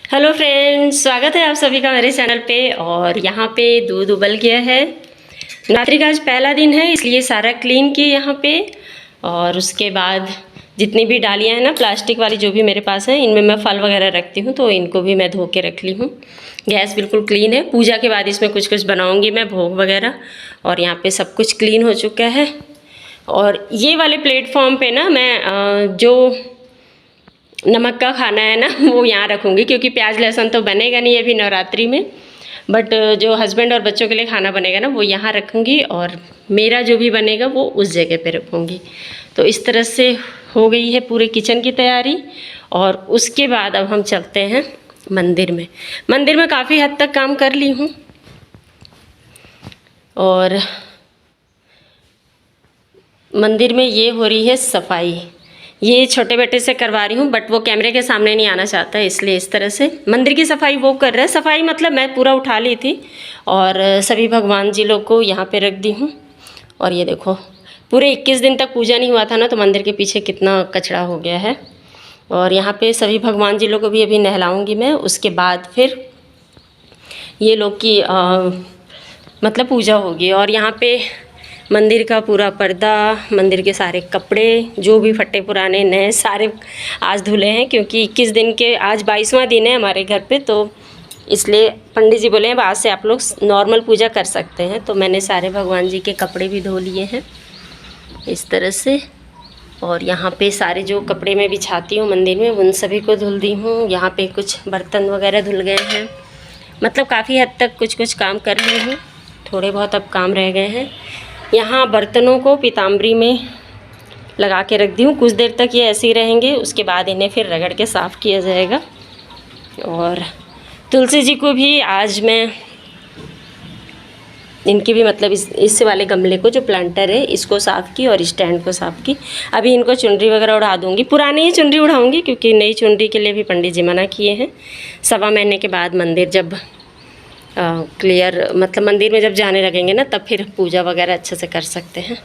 Hello friends, स्वागत है आप सभी का मेरे चैनल पे। और यहाँ पे दूध उबल गया है। नवरात्रि का आज पहला दिन है, इसलिए सारा क्लीन किए यहाँ पे। और उसके बाद जितनी भी डालियाँ हैं ना प्लास्टिक वाली जो भी मेरे पास हैं, इनमें मैं फल वगैरह रखती हूँ, तो इनको भी मैं धो के रख ली हूँ। गैस बिल्कुल क्लीन है। पूजा के बाद इसमें कुछ कुछ बनाऊँगी मैं, भोग वगैरह। और यहाँ पे सब कुछ क्लीन हो चुका है। और ये वाले प्लेटफॉर्म पे ना मैं जो नमक का खाना है ना वो यहाँ रखूँगी, क्योंकि प्याज लहसुन तो बनेगा नहीं अभी नवरात्रि में। बट जो हस्बैंड और बच्चों के लिए खाना बनेगा ना वो यहाँ रखूँगी, और मेरा जो भी बनेगा वो उस जगह पे रखूँगी। तो इस तरह से हो गई है पूरे किचन की तैयारी। और उसके बाद अब हम चलते हैं मंदिर में। मंदिर में काफ़ी हद तक काम कर ली हूँ। और मंदिर में ये हो रही है सफाई। ये छोटे बेटे से करवा रही हूँ, बट वो कैमरे के सामने नहीं आना चाहता है, इसलिए इस तरह से मंदिर की सफाई वो कर रहा है। सफाई मतलब मैं पूरा उठा ली थी और सभी भगवान जी लोग को यहाँ पे रख दी हूँ। और ये देखो, पूरे 21 दिन तक पूजा नहीं हुआ था ना, तो मंदिर के पीछे कितना कचरा हो गया है। और यहाँ पे सभी भगवान जी लोग को भी अभी नहलाऊँगी मैं। उसके बाद फिर ये लोग की मतलब पूजा होगी। और यहाँ पे मंदिर का पूरा पर्दा, मंदिर के सारे कपड़े जो भी फटे पुराने नए सारे आज धुले हैं, क्योंकि 21 दिन के आज 22वां दिन है हमारे घर पे। तो इसलिए पंडित जी बोले हैं आज से आप लोग नॉर्मल पूजा कर सकते हैं। तो मैंने सारे भगवान जी के कपड़े भी धो लिए हैं इस तरह से। और यहाँ पे सारे जो कपड़े मैं बिछाती हूँ मंदिर में उन सभी को धुल दी हूँ। यहाँ पे कुछ बर्तन वगैरह धुल गए हैं। मतलब काफ़ी हद तक कुछ कुछ काम कर ली हूँ, थोड़े बहुत अब काम रह गए हैं। यहाँ बर्तनों को पीताम्बरी में लगा के रख दी हूँ। कुछ देर तक ये ऐसे ही रहेंगे, उसके बाद इन्हें फिर रगड़ के साफ़ किया जाएगा। और तुलसी जी को भी आज मैं इनकी भी मतलब इस वाले गमले को जो प्लांटर है इसको साफ़ की और स्टैंड को साफ़ की। अभी इनको चुनरी वगैरह उड़ा दूँगी। पुरानी ही चुनरी उड़ाऊँगी, क्योंकि नई चुनरी के लिए भी पंडित जी मना किए हैं। 1.25 महीने के बाद मंदिर जब क्लियर मतलब मंदिर में जब जाने लगेंगे ना, तब फिर पूजा वगैरह अच्छे से कर सकते हैं।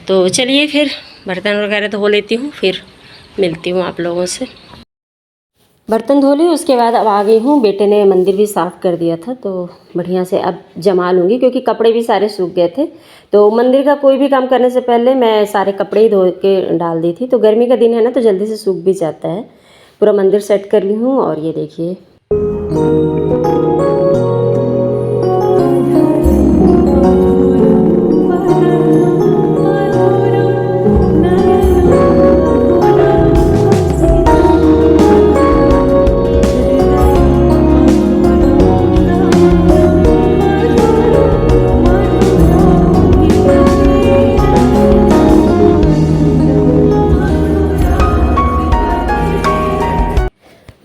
तो चलिए फिर बर्तन वगैरह धो लेती हूँ, फिर मिलती हूँ आप लोगों से। बर्तन धो लिए, उसके बाद अब आ गई हूँ। बेटे ने मंदिर भी साफ़ कर दिया था, तो बढ़िया से अब जमा लूँगी, क्योंकि कपड़े भी सारे सूख गए थे। तो मंदिर का कोई भी काम करने से पहले मैं सारे कपड़े ही धो के डाल दी थी। तो गर्मी का दिन है ना, तो जल्दी से सूख भी जाता है। पूरा मंदिर सेट कर ली हूँ। और ये देखिए,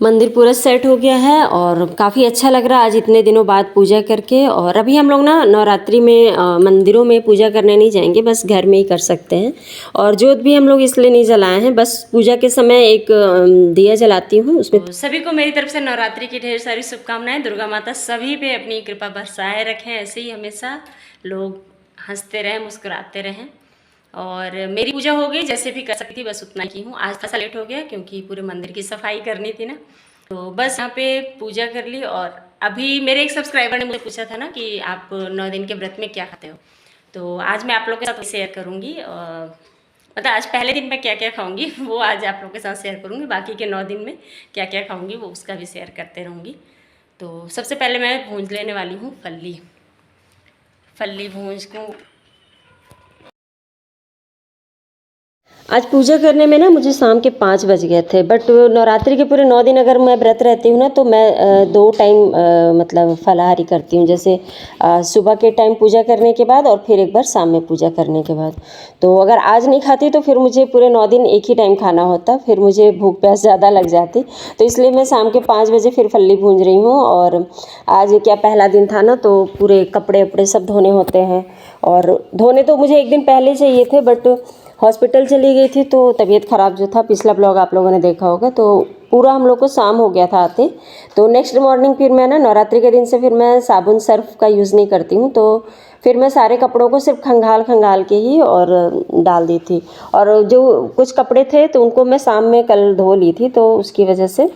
मंदिर पूरा सेट हो गया है और काफ़ी अच्छा लग रहा है आज इतने दिनों बाद पूजा करके। और अभी हम लोग ना नवरात्रि में मंदिरों में पूजा करने नहीं जाएंगे, बस घर में ही कर सकते हैं। और जोत भी हम लोग इसलिए नहीं जलाए हैं, बस पूजा के समय एक दिया जलाती हूँ उसमें। तो सभी को मेरी तरफ से नवरात्रि की ढेर सारी शुभकामनाएं। दुर्गा माता सभी पे अपनी कृपा बरसाए रखें, ऐसे ही हमेशा लोग हंसते रहें, मुस्कुराते रहें। और मेरी पूजा हो गई, जैसे भी कर सकती थी बस उतना की हूँ। आज थोड़ा लेट हो गया क्योंकि पूरे मंदिर की सफाई करनी थी ना, तो बस यहाँ पे पूजा कर ली। और अभी मेरे एक सब्सक्राइबर ने मुझे पूछा था ना कि आप 9 दिन के व्रत में क्या खाते हो, तो आज मैं आप लोगों के साथ शेयर करूँगी। मतलब आज पहले दिन में क्या क्या खाऊँगी वो आज आप लोगों के साथ शेयर करूँगी। बाकी के 9 दिन में क्या क्या खाऊँगी वो उसका भी शेयर करते रहूँगी। तो सबसे पहले मैं भूंज लेने वाली हूँ फल्ली भूंज को। आज पूजा करने में ना मुझे शाम के 5 बज गए थे। बट नवरात्रि के पूरे 9 दिन अगर मैं व्रत रहती हूँ ना, तो मैं 2 टाइम मतलब फलाहारी करती हूँ। जैसे सुबह के टाइम पूजा करने के बाद और फिर एक बार शाम में पूजा करने के बाद। तो अगर आज नहीं खाती तो फिर मुझे पूरे 9 दिन एक ही टाइम खाना होता, फिर मुझे भूख प्यास ज़्यादा लग जाती। तो इसलिए मैं शाम के 5 बजे फिर फल्ली भूंज रही हूँ। और आज क्या पहला दिन था ना, तो पूरे कपड़े वपड़े सब धोने होते हैं। और धोने तो मुझे एक दिन पहले चाहिए थे, बट हॉस्पिटल चली गई थी तो तबीयत ख़राब जो था, पिछला ब्लॉग आप लोगों ने देखा होगा, तो पूरा हम लोग को शाम हो गया था आते। तो नेक्स्ट मॉर्निंग फिर मैं ना नवरात्रि के दिन से फिर मैं साबुन सर्फ का यूज़ नहीं करती हूँ। तो फिर मैं सारे कपड़ों को सिर्फ खंगाल के ही और डाल दी थी। और जो कुछ कपड़े थे तो उनको मैं शाम में कल धो ली थी, तो उसकी वजह से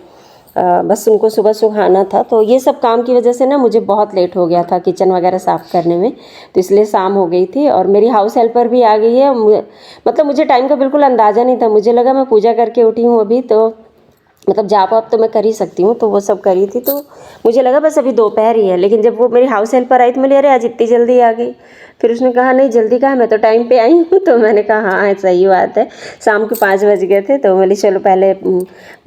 बस उनको सुबह सुखाना था। तो ये सब काम की वजह से ना मुझे बहुत लेट हो गया था किचन वगैरह साफ़ करने में, तो इसलिए शाम हो गई थी। और मेरी हाउस हेल्पर भी आ गई है। मतलब मुझे टाइम का बिल्कुल अंदाज़ा नहीं था, मुझे लगा मैं पूजा करके उठी हूँ अभी, तो मतलब जाप वाप तो मैं कर ही सकती हूँ, तो वो सब करी थी, तो मुझे लगा बस अभी दोपहर ही है। लेकिन जब वो मेरी हाउस हेल्पर आई तो मैं अरे आज इतनी जल्दी आ गई। फिर उसने कहा नहीं जल्दी कहाँ, मैं तो टाइम पे आई हूँ। तो मैंने कहा हाँ सही बात है, शाम के 5 बज गए थे। तो बोली चलो पहले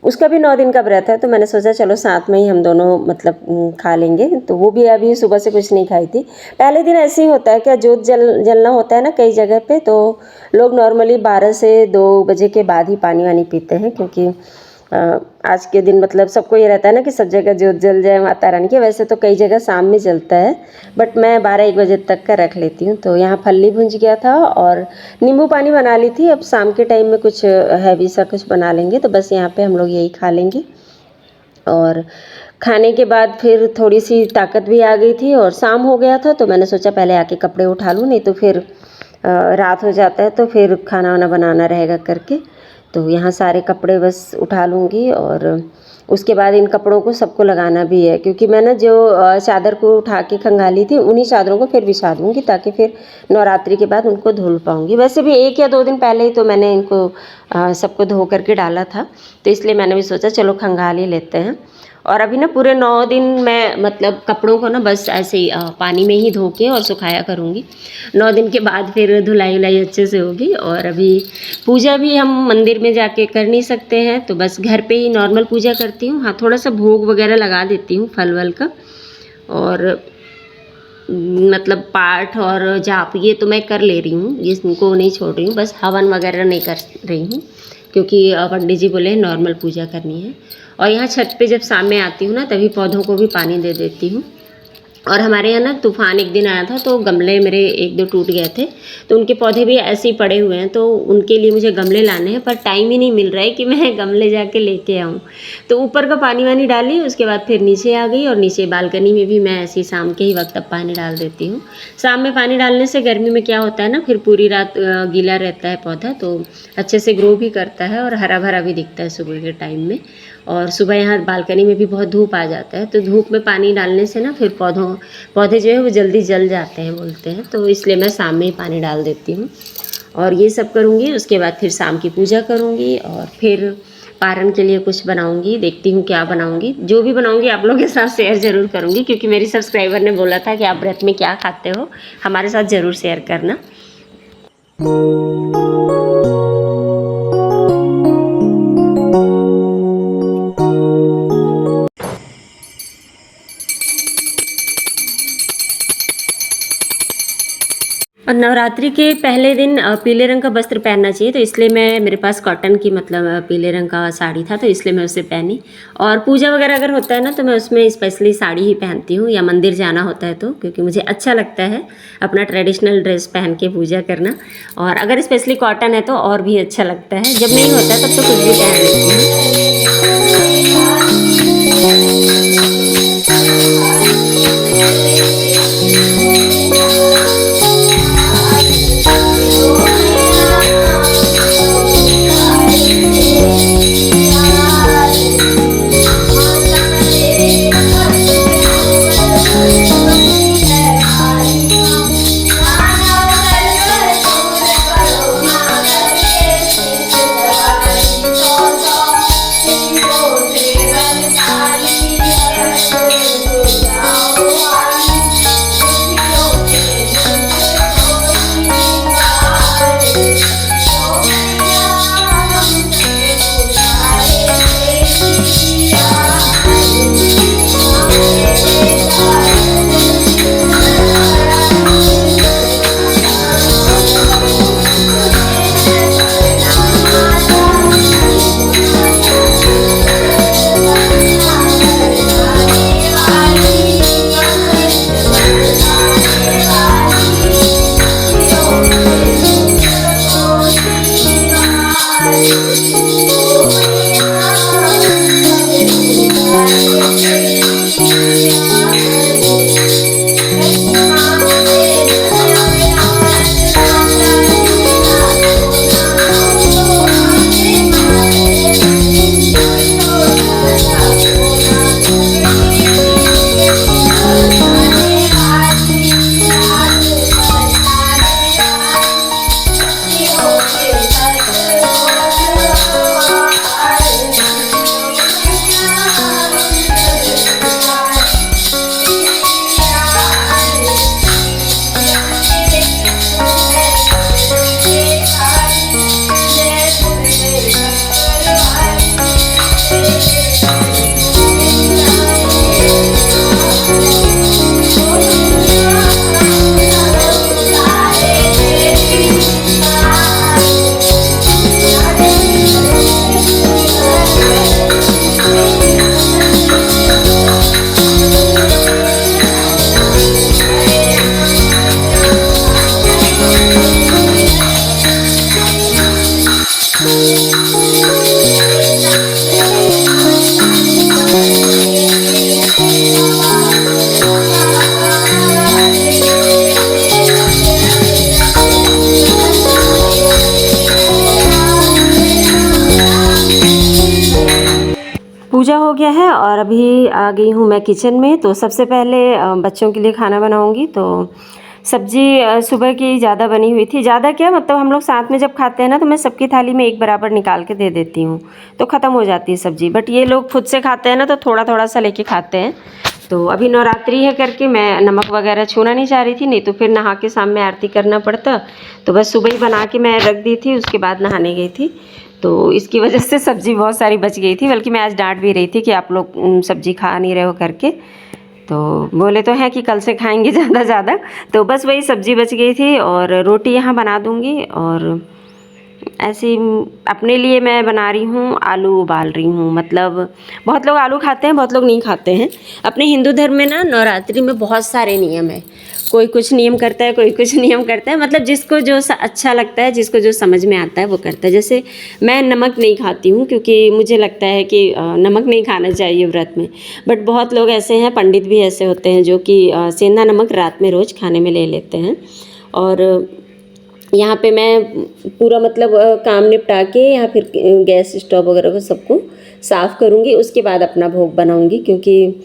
उसका भी 9 दिन का व्रत है, तो मैंने सोचा चलो साथ में ही हम दोनों मतलब खा लेंगे। तो वो भी अभी सुबह से कुछ नहीं खाई थी। पहले दिन ऐसे ही होता है, क्या जोत जलना होता है ना कई जगह पे, तो लोग नॉर्मली 12 से 2 बजे के बाद ही पानी वानी पीते हैं, क्योंकि आज के दिन मतलब सबको ये रहता है ना कि सब जगह जोत जल जाए माता रानी की। वैसे तो कई जगह शाम में जलता है, बट मैं 12-1 बजे तक का रख लेती हूँ। तो यहाँ फल्ली भुंज गया था और नींबू पानी बना ली थी। अब शाम के टाइम में कुछ हैवी सा कुछ बना लेंगे, तो बस यहाँ पे हम लोग यही खा लेंगे। और खाने के बाद फिर थोड़ी सी ताकत भी आ गई थी और शाम हो गया था, तो मैंने सोचा पहले आके कपड़े उठा लूँ, नहीं तो फिर रात हो जाता है तो फिर खाना वाना बनाना रहेगा करके। तो यहाँ सारे कपड़े बस उठा लूँगी और उसके बाद इन कपड़ों को सबको लगाना भी है, क्योंकि मैं ना जो चादर को उठा के खंगाली थी उन्हीं चादरों को फिर बिछा दूँगी, ताकि फिर नवरात्रि के बाद उनको धुल पाऊँगी। वैसे भी 1 या 2 दिन पहले ही तो मैंने इनको सबको धो करके डाला था, तो इसलिए मैंने भी सोचा चलो खंगाल ही लेते हैं। और अभी ना पूरे 9 दिन मैं मतलब कपड़ों को ना बस ऐसे ही पानी में ही धो के और सुखाया करूँगी। 9 दिन के बाद फिर धुलाई उलाई अच्छे से होगी। और अभी पूजा भी हम मंदिर में जाके कर नहीं सकते हैं, तो बस घर पे ही नॉर्मल पूजा करती हूँ। हाँ थोड़ा सा भोग वगैरह लगा देती हूँ फल वल का, और मतलब पाठ और जाप ये तो मैं कर ले रही हूँ, इसको नहीं छोड़ रही हूँ। बस हवन वगैरह नहीं कर रही हूँ, क्योंकि पंडित जी बोले नॉर्मल पूजा करनी है। और यहाँ छत पे जब शाम में आती हूँ ना, तभी पौधों को भी पानी दे देती हूँ। और हमारे यहाँ ना तूफ़ान एक दिन आया था, तो गमले मेरे 1-2 टूट गए थे, तो उनके पौधे भी ऐसे ही पड़े हुए हैं। तो उनके लिए मुझे गमले लाने हैं, पर टाइम ही नहीं मिल रहा है कि मैं गमले जाके लेके आऊँ। तो ऊपर का पानी वानी डाली, उसके बाद फिर नीचे आ गई, और नीचे बालकनी में भी मैं ऐसे ही शाम के ही वक्त अब पानी डाल देती हूँ। शाम में पानी डालने से गर्मी में क्या होता है ना, फिर पूरी रात गीला रहता है पौधा, तो अच्छे से ग्रो भी करता है और हरा भरा भी दिखता है सुबह के टाइम में। और सुबह यहाँ बालकनी में भी बहुत धूप आ जाता है, तो धूप में पानी डालने से ना फिर पौधे जो है वो जल्दी जल जाते हैं बोलते हैं, तो इसलिए मैं शाम में ही पानी डाल देती हूँ। और ये सब करूँगी, उसके बाद फिर शाम की पूजा करूँगी और फिर पारण के लिए कुछ बनाऊँगी। देखती हूँ क्या बनाऊँगी, जो भी बनाऊँगी आप लोगों के साथ शेयर ज़रूर करूँगी, क्योंकि मेरी सब्सक्राइबर ने बोला था कि आप व्रत में क्या खाते हो, हमारे साथ ज़रूर शेयर करना। और नवरात्रि के पहले दिन पीले रंग का वस्त्र पहनना चाहिए, तो इसलिए मेरे पास कॉटन की मतलब पीले रंग का साड़ी था, तो इसलिए मैं उसे पहनी। और पूजा वगैरह अगर होता है ना, तो मैं उसमें स्पेशली साड़ी ही पहनती हूँ, या मंदिर जाना होता है तो, क्योंकि मुझे अच्छा लगता है अपना ट्रेडिशनल ड्रेस पहन के पूजा करना। और अगर स्पेशली कॉटन है तो और भी अच्छा लगता है, जब नहीं होता है तब तो कुछ भी पहन लेती हूँ। पूजा हो गया है और अभी आ गई हूँ मैं किचन में। तो सबसे पहले बच्चों के लिए खाना बनाऊँगी। तो सब्ज़ी सुबह की ज़्यादा बनी हुई थी। ज़्यादा क्या, मतलब हम लोग साथ में जब खाते हैं ना तो मैं सबकी थाली में एक बराबर निकाल के दे देती हूँ, तो ख़त्म हो जाती है सब्ज़ी। बट ये लोग खुद से खाते हैं ना तो थोड़ा थोड़ा सा लेके खाते हैं। तो अभी नवरात्रि है करके मैं नमक वगैरह छूना नहीं चाह रही थी, नहीं तो फिर नहा के सामने आरती करना पड़ता। तो बस सुबह ही बना के मैं रख दी थी, उसके बाद नहाने गई थी। तो इसकी वजह से सब्ज़ी बहुत सारी बच गई थी, बल्कि मैं आज डांट भी रही थी कि आप लोग सब्ज़ी खा नहीं रहे हो करके। तो बोले तो हैं कि कल से खाएंगे ज़्यादा। तो बस वही सब्ज़ी बच गई थी और रोटी यहाँ बना दूँगी। और ऐसे ही अपने लिए मैं बना रही हूँ, आलू उबाल रही हूँ। मतलब बहुत लोग आलू खाते हैं, बहुत लोग नहीं खाते हैं। अपने हिंदू धर्म में ना नवरात्रि में बहुत सारे नियम है। कोई कुछ नियम करता है, कोई कुछ नियम करता है। मतलब जिसको जो अच्छा लगता है, जिसको जो समझ में आता है वो करता है। जैसे मैं नमक नहीं खाती हूँ क्योंकि मुझे लगता है कि नमक नहीं खाना चाहिए व्रत में। बट बहुत लोग ऐसे हैं, पंडित भी ऐसे होते हैं जो कि सेंधा नमक रात में रोज़ खाने में ले लेते हैं। और यहाँ पे मैं पूरा मतलब काम निपटा के या फिर गैस स्टोव वगैरह को सबको साफ़ करूँगी, उसके बाद अपना भोग बनाऊँगी। क्योंकि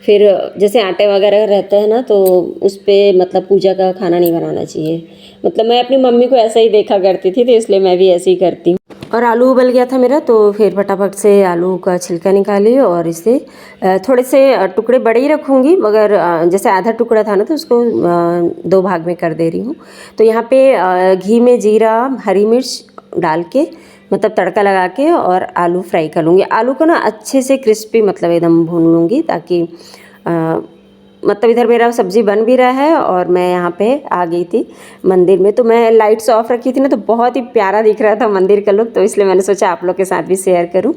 फिर जैसे आटे वगैरह रहते हैं ना तो उस पर मतलब पूजा का खाना नहीं बनाना चाहिए। मतलब मैं अपनी मम्मी को ऐसा ही देखा करती थी, तो इसलिए मैं भी ऐसे ही करती हूँ। और आलू उबल गया था मेरा, तो फिर फटाफट से आलू का छिलका निकाली और इसे थोड़े से टुकड़े बड़े ही रखूँगी, मगर जैसे आधा टुकड़ा था ना तो उसको 2 भाग में कर दे रही हूँ। तो यहाँ पे घी में जीरा, हरी मिर्च डाल के मतलब तड़का लगा के और आलू फ्राई कर लूँगी। आलू को ना अच्छे से क्रिस्पी मतलब एकदम भून लूँगी, ताकि मतलब इधर मेरा सब्ज़ी बन भी रहा है और मैं यहाँ पे आ गई थी मंदिर में। तो मैं लाइट्स ऑफ रखी थी ना, तो बहुत ही प्यारा दिख रहा था मंदिर का लुक, तो इसलिए मैंने सोचा आप लोग के साथ भी शेयर करूँ।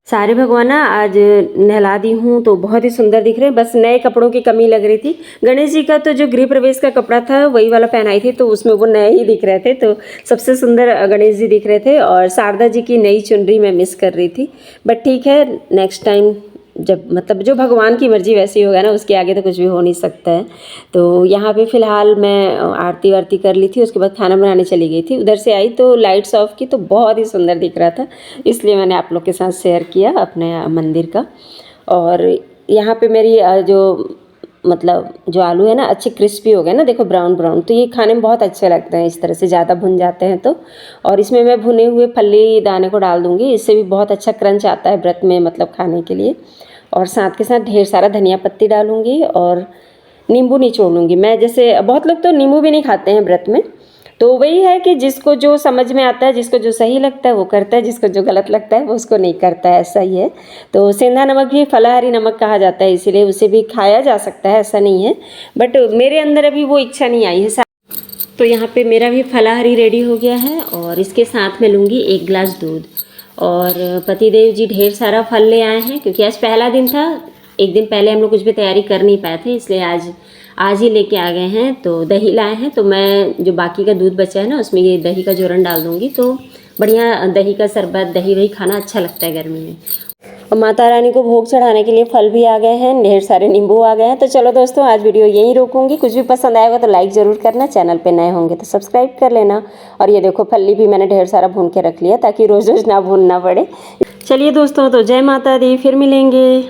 सारे भगवान आज नहला दी हूँ तो बहुत ही सुंदर दिख रहे हैं। बस नए कपड़ों की कमी लग रही थी। गणेश जी का तो जो गृह प्रवेश का कपड़ा था वही वाला पहनाई थी, तो उसमें वो नए ही दिख रहे थे। तो सबसे सुंदर गणेश जी दिख रहे थे। और शारदा जी की नई चुनरी मैं मिस कर रही थी। बट ठीक है, नेक्स्ट टाइम जब मतलब जो भगवान की मर्जी वैसी होगा ना, उसके आगे तो कुछ भी हो नहीं सकता है। तो यहाँ पे फ़िलहाल मैं आरती वारती कर ली थी, उसके बाद खाना बनाने चली गई थी। उधर से आई तो लाइट्स ऑफ की, तो बहुत ही सुंदर दिख रहा था, इसलिए मैंने आप लोग के साथ शेयर किया अपने मंदिर का। और यहाँ पे मेरी जो मतलब जो आलू है ना अच्छे क्रिस्पी हो गए ना, देखो ब्राउन ब्राउन, तो ये खाने में बहुत अच्छे लगते हैं इस तरह से, ज़्यादा भुन जाते हैं तो। और इसमें मैं भुने हुए फली दाने को डाल दूँगी, इससे भी बहुत अच्छा क्रंच आता है व्रत में मतलब खाने के लिए। और साथ के साथ ढेर सारा धनिया पत्ती डालूँगी और नींबू निचोड़ लूँगी। मैं जैसे बहुत लोग तो नींबू भी नहीं खाते हैं व्रत में, तो वही है कि जिसको जो समझ में आता है, जिसको जो सही लगता है वो करता है, जिसको जो गलत लगता है वो उसको नहीं करता है, ऐसा ही है। तो सेंधा नमक भी फलाहारी नमक कहा जाता है, इसीलिए उसे भी खाया जा सकता है, ऐसा नहीं है। बट मेरे अंदर अभी वो इच्छा नहीं आई है। तो यहाँ पे मेरा भी फलाहारी रेडी हो गया है और इसके साथ में लूँगी 1 गिलास दूध। और पतिदेव जी ढेर सारा फल ले आए हैं, क्योंकि आज पहला दिन था। एक दिन पहले हम लोग कुछ भी तैयारी कर नहीं पाए थे, इसलिए आज ही लेके आ गए हैं। तो दही लाए हैं, तो मैं जो बाकी का दूध बचा है ना उसमें ये दही का जोरन डाल दूँगी, तो बढ़िया दही का शरबत, दही वही खाना अच्छा लगता है गर्मी में। और माता रानी को भोग चढ़ाने के लिए फल भी आ गए हैं, ढेर सारे नींबू आ गए हैं। तो चलो दोस्तों, आज वीडियो यहीं रोकूंगी। कुछ भी पसंद आएगा तो लाइक ज़रूर करना, चैनल पे नए होंगे तो सब्सक्राइब कर लेना। और ये देखो फल्ली भी मैंने ढेर सारा भून के रख लिया, ताकि रोज़ रोज़ ना भूनना पड़े। चलिए दोस्तों, तो जय माता दी, फिर मिलेंगे।